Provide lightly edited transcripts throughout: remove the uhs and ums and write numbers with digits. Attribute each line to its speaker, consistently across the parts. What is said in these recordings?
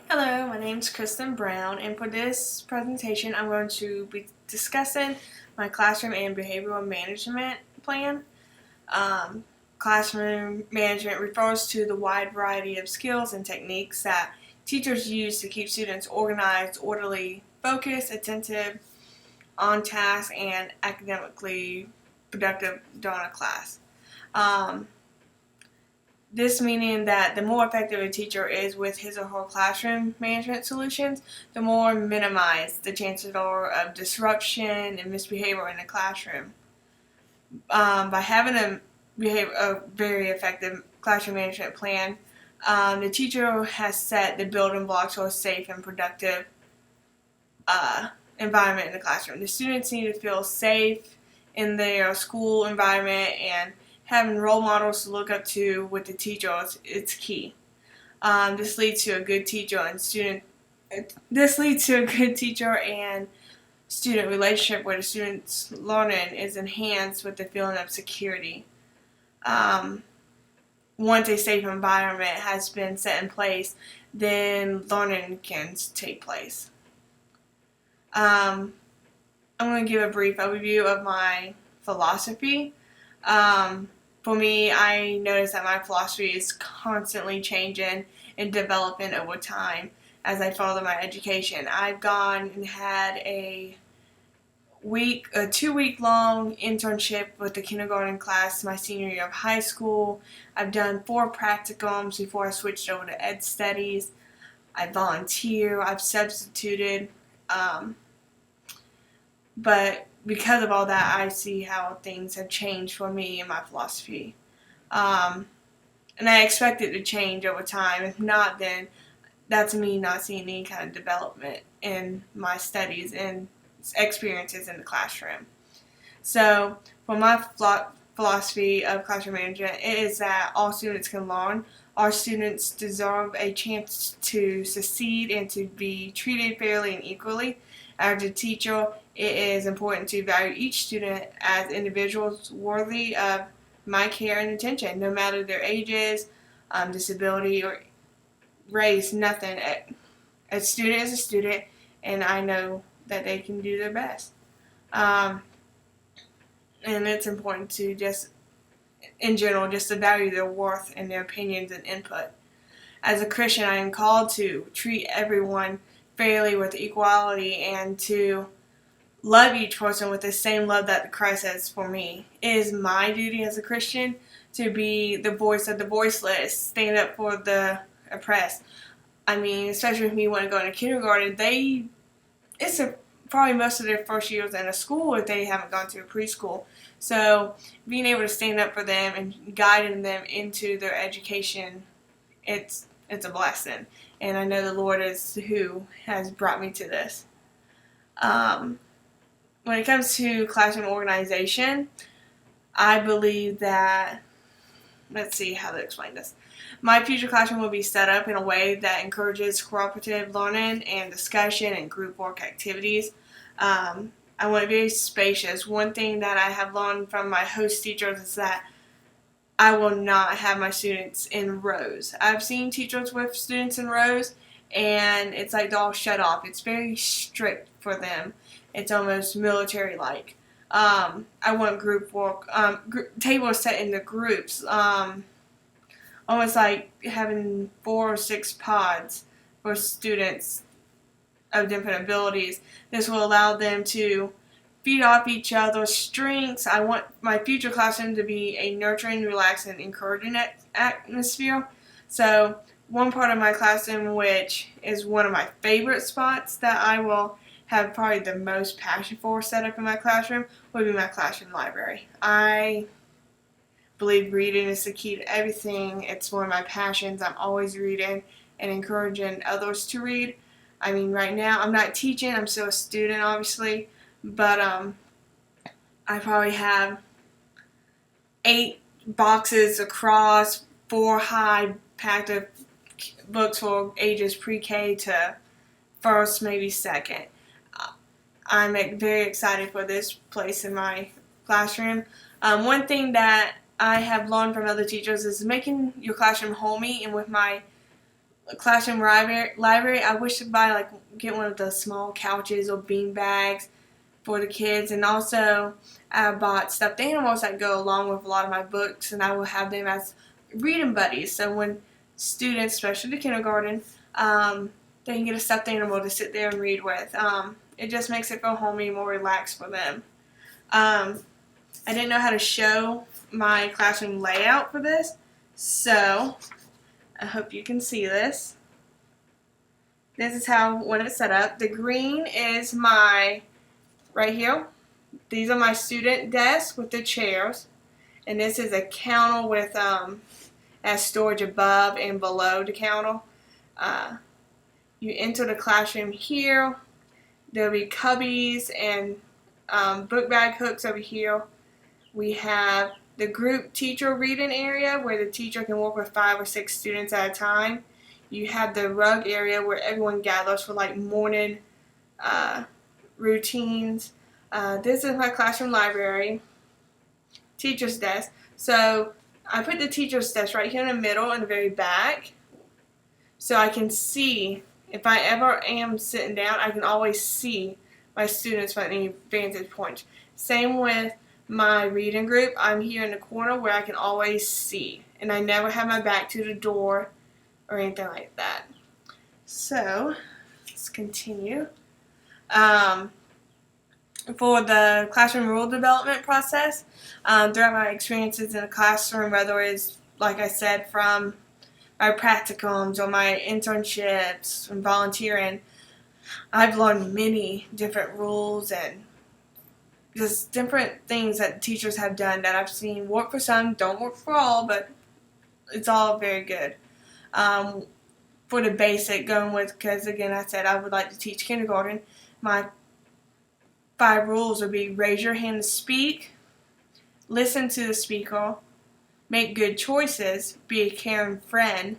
Speaker 1: Hello, my name is Kristen Brown, and for this presentation, I'm going to be discussing my classroom and behavioral management plan. Um, Classroom management refers to the wide variety of skills and techniques that teachers use to keep students organized, orderly, focused, attentive, on task, and academically productive during a class. Um, This meaning that the more effective a teacher is with his or her classroom management solutions, the more minimized the chances are of disruption and misbehavior in the classroom. By having a very effective classroom management plan, the teacher has set the building blocks for a safe and productive uh, environment in the classroom. The students need to feel safe in their school environment, and having role models to look up to with the teacher is key. This leads to a good teacher and student. This leads to a good teacher and student relationship where the student's learning is enhanced with the feeling of security. Um, Once a safe environment has been set in place, then learning can take place. Um, I'm going to give a brief overview of my philosophy. For me, I notice that my philosophy is constantly changing and developing over time as I further my education. I've gone and had a 2 week long internship with the kindergarten class my senior year of high school. I've done 4 practicums before I switched over to ed studies. I volunteer. I've substituted. Um, But because of all that, I see how things have changed for me and my philosophy. Um, and I expect it to change over time. If not, then that's me not seeing any kind of development in my studies and experiences in the classroom. So, for my philosophy of classroom management, it is that all students can learn. Our students deserve a chance to succeed and to be treated fairly and equally. As a teacher, it is important to value each student as individuals worthy of my care and attention, no matter their ages, disability, or race, nothing. A student is a student, and I know that they can do their best. Um, and it's important to just, in general, just to value their worth and their opinions and input. As a Christian, I am called to treat everyone fairly with equality and to love each person with the same love that Christ has for me. It is my duty as a Christian to be the voice of the voiceless, stand up for the oppressed. I mean, especially if me want to go into kindergarten, it's probably most of their first years in a school if they haven't gone to a preschool. So being able to stand up for them and guiding them into their education, it's a blessing. And I know the Lord is who has brought me to this. Um, when it comes to classroom organization, I believe that, let's see how to explain this. My future classroom will be set up in a way that encourages cooperative learning and discussion and group work activities. I want it very spacious. One thing that I have learned from my host teachers is that I will not have my students in rows. I've seen teachers with students in rows, and it's like they're all shut off. It's very strict for them. It's almost military-like. I want group work. Tables set into groups. Almost like having 4 or 6 pods for students of different abilities. This will allow them to feed off each other's strengths. I want my future classroom to be a nurturing, relaxing, encouraging atmosphere. So one part of my classroom, which is one of my favorite spots that I will have probably the most passion for set up in my classroom, would be my classroom library. I believe reading is the key to everything. It's one of my passions. I'm always reading and encouraging others to read. I mean, right now I'm not teaching. I'm still a student, obviously, but I probably have 8 boxes across, 4 high packed of books for ages pre-K to first, maybe second. I'm very excited for this place in my classroom. One thing that I have learned from other teachers is making your classroom homey, and with my classroom library, I wish to buy get one of the small couches or bean bags for the kids, and also I bought stuffed animals that go along with a lot of my books, and I will have them as reading buddies. So when students, especially the kindergarten, they can get a stuffed animal to sit there and read with. It just makes it feel homey, more relaxed for them. I didn't know how to show my classroom layout for this, so I hope you can see this. This is how when it's set up. The green is my, right here, these are my student desks with the chairs. And this is a counter with as storage above and below the counter. You enter the classroom here. There'll be cubbies and book bag hooks over here. We have the group teacher reading area where the teacher can work with 5 or 6 students at a time. You have the rug area where everyone gathers for like morning routines. This is my classroom library, teacher's desk. So I put the teacher's desk right here in the middle in the very back so I can see, if I ever am sitting down, I can always see my students from any vantage point. Same with my reading group. I'm here in the corner where I can always see, and I never have my back to the door or anything like that. So let's continue. For the classroom rule development process, throughout my experiences in the classroom, whether it's, like I said, from my practicums or my internships and volunteering, I've learned many different rules and just different things that teachers have done that I've seen work for some, don't work for all, but it's all very good. For the basic, going with, because again I said I would like to teach kindergarten, my 5 rules would be: raise your hand to speak, listen to the speaker, make good choices, be a caring friend,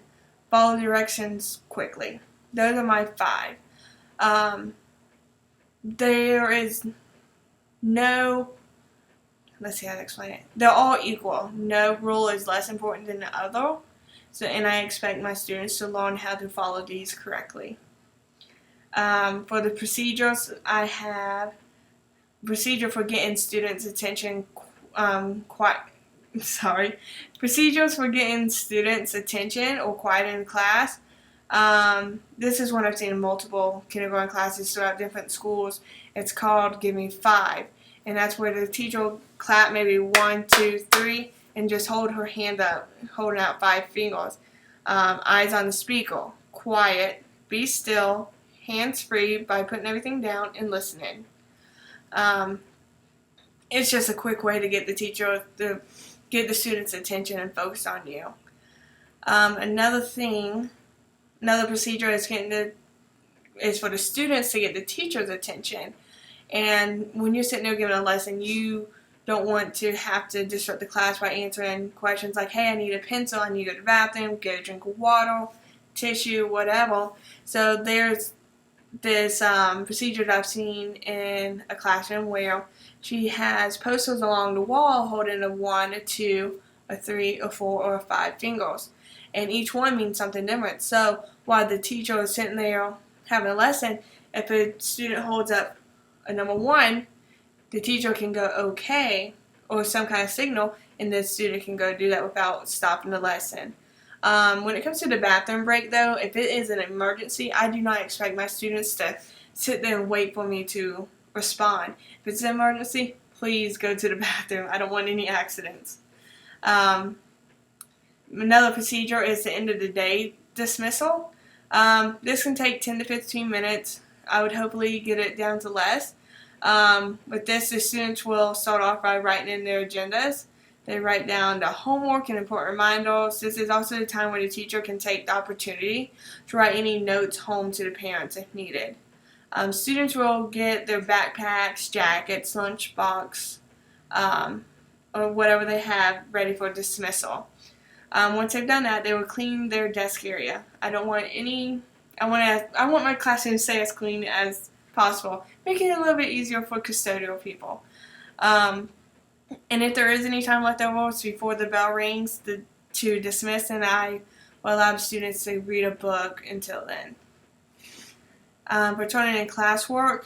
Speaker 1: follow directions quickly. Those are my 5. There is no, let's see how to explain it. They're all equal. No rule is less important than the other. So, and I expect my students to learn how to follow these correctly. For the procedures, I have procedure for getting students' attention. Procedures for getting students' attention or quiet in class. This is one I've seen in multiple kindergarten classes throughout different schools. It's called Give Me 5, and that's where the teacher will clap maybe 1, 2, 3, and just hold her hand up, holding out 5 fingers. Eyes on the speaker, quiet, be still, hands free by putting everything down and listening. It's just a quick way to get the teacher to get the students' attention and focus on you. Another procedure is for the students to get the teacher's attention. And when you're sitting there giving a lesson, you don't want to have to disrupt the class by answering questions like, hey, I need a pencil, I need to go to the bathroom, get a drink of water, tissue, whatever. So there's this procedure that I've seen in a classroom where she has posters along the wall holding a 1, a 2, a 3, a 4, or a 5 fingers. And each one means something different. So while the teacher is sitting there having a lesson, if a student holds up a number 1, the teacher can go okay, or some kind of signal, and the student can go do that without stopping the lesson. When it comes to the bathroom break, though, if it is an emergency, I do not expect my students to sit there and wait for me to respond. If it's an emergency, please go to the bathroom. I don't want any accidents. Another procedure is the end of the day dismissal. This can take 10 to 15 minutes. I would hopefully get it down to less. With this, the students will start off by writing in their agendas. They write down the homework and important reminders. This is also the time where the teacher can take the opportunity to write any notes home to the parents if needed. Students will get their backpacks, jackets, lunchbox, or whatever they have ready for dismissal. Once they've done that, they will clean their desk area. I want my classroom to stay as clean as possible, making it a little bit easier for custodial people. And if there is any time left over before the bell rings to dismiss, then I or allow the students to read a book until then. For turning in classwork,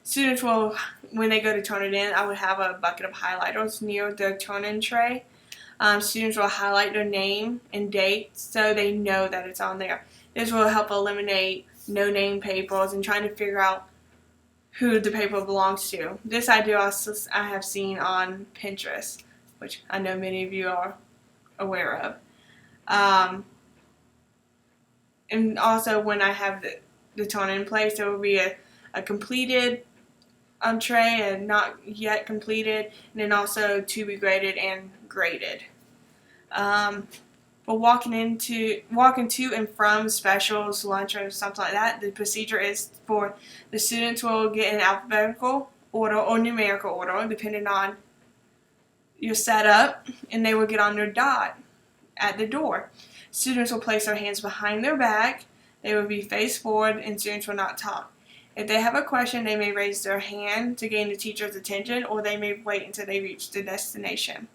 Speaker 1: students will, when they go to turn it in, I would have a bucket of highlighters near the turn-in tray. Students will highlight their name and date so they know that it's on there. This will help eliminate no-name papers and trying to figure out who the paper belongs to. This idea I have seen on Pinterest, which I know many of you are aware of. And also when I have the turn-in place, there will be a completed tray and not yet completed, and then also to be graded and graded. For walking to and from specials, lunch, or something like that, the procedure is for the students will get in alphabetical order or numerical order, depending on your setup, and they will get on their dot at the door. Students will place their hands behind their back. They will be face forward, and students will not talk. If they have a question, they may raise their hand to gain the teacher's attention, or they may wait until they reach the destination.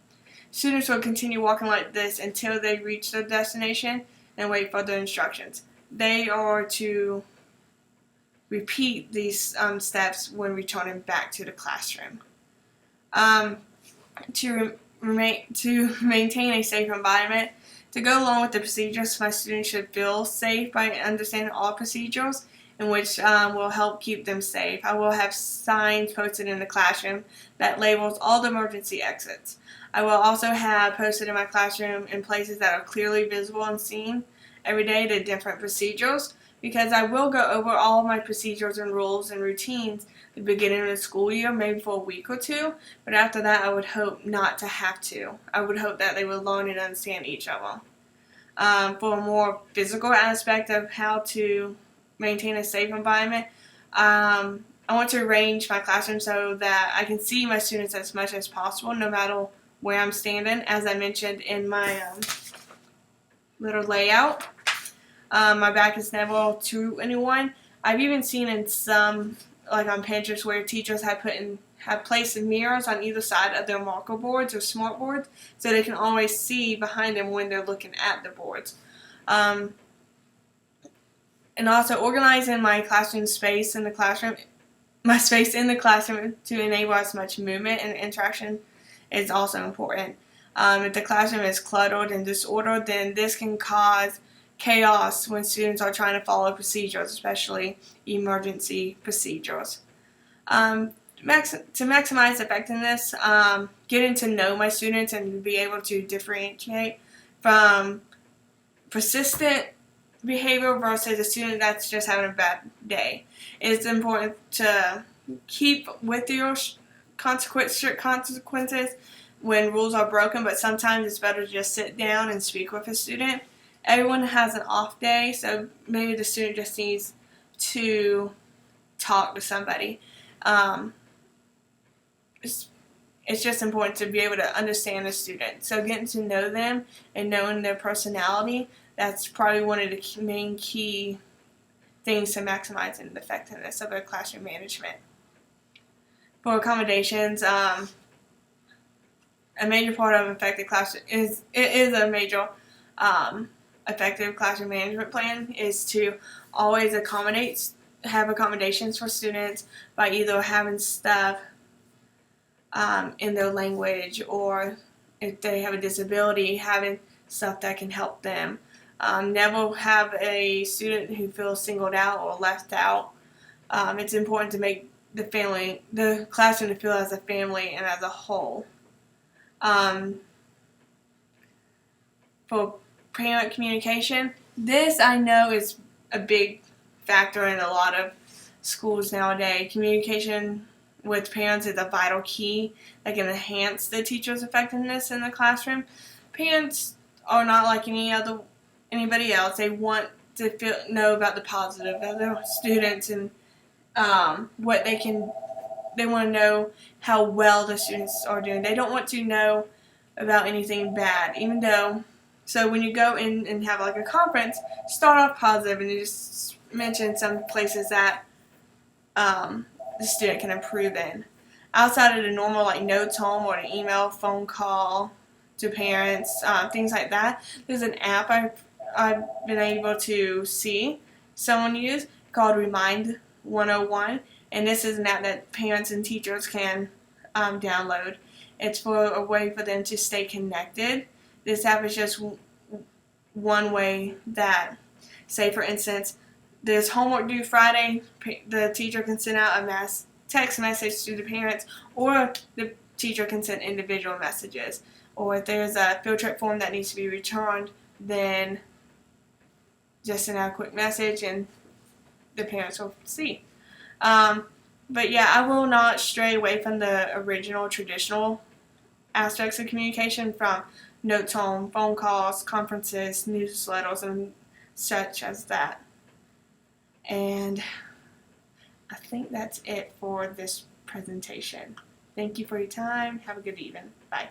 Speaker 1: Students will continue walking like this until they reach their destination and wait for the instructions. They are to repeat these steps when returning back to the classroom. To maintain a safe environment, to go along with the procedures, my students should feel safe by understanding all procedures, in which will help keep them safe. I will have signs posted in the classroom that labels all the emergency exits. I will also have posted in my classroom in places that are clearly visible and seen every day the different procedures, because I will go over all of my procedures and rules and routines at the beginning of the school year, maybe for a week or two, but after that I would hope not to have to. I would hope that they would learn and understand each of them. For a more physical aspect of how to maintain a safe environment, I want to arrange my classroom so that I can see my students as much as possible, no matter where I'm standing, as I mentioned in my little layout. My back is never to anyone. I've even seen in some, like on Pinterest, where teachers have placed mirrors on either side of their marker boards or smart boards, so they can always see behind them when they're looking at the boards. And also organizing my classroom space in the classroom, to enable as much movement and interaction is also important. If the classroom is cluttered and disordered, then this can cause chaos when students are trying to follow procedures, especially emergency procedures. To maximize effectiveness, getting to know my students and be able to differentiate from persistent behavior versus a student that's just having a bad day. It's important to keep with your strict consequences when rules are broken, but sometimes it's better to just sit down and speak with a student. Everyone has an off day, so maybe the student just needs to talk to somebody. It's just important to be able to understand the student. So getting to know them and knowing their personality, that's probably one of the main key things to maximizing the effectiveness of their classroom management. For accommodations, a major part of effective classroom effective classroom management plan is to always have accommodations for students by either having stuff in their language, or if they have a disability, having stuff that can help them. Never have a student who feels singled out or left out. It's important to make the classroom to feel as a family and as a whole. For parent communication, this I know is a big factor in a lot of schools nowadays. Communication with parents is a vital key that can enhance the teacher's effectiveness in the classroom. Parents are not like anybody else. They want to know about the positive of their students and they want to know how well the students are doing. They don't want to know about anything bad, so when you go in and have like a conference, start off positive and you just mention some places that the student can improve in. Outside of the normal like notes home or an email, phone call, to parents, things like that. There's an app I've been able to see someone use called Remind 101, and this is an app that parents and teachers can download. It's for a way for them to stay connected. This app is just one way that, say for instance, there's homework due Friday, the teacher can send out a mass text message to the parents, or the teacher can send individual messages. Or if there's a field trip form that needs to be returned, then just send out a quick message and the parents will see. But yeah, I will not stray away from the original traditional aspects of communication, from notes home, phone calls, conferences, newsletters, and such as that. And I think that's it for this presentation. Thank you for your time. Have a good evening. Bye.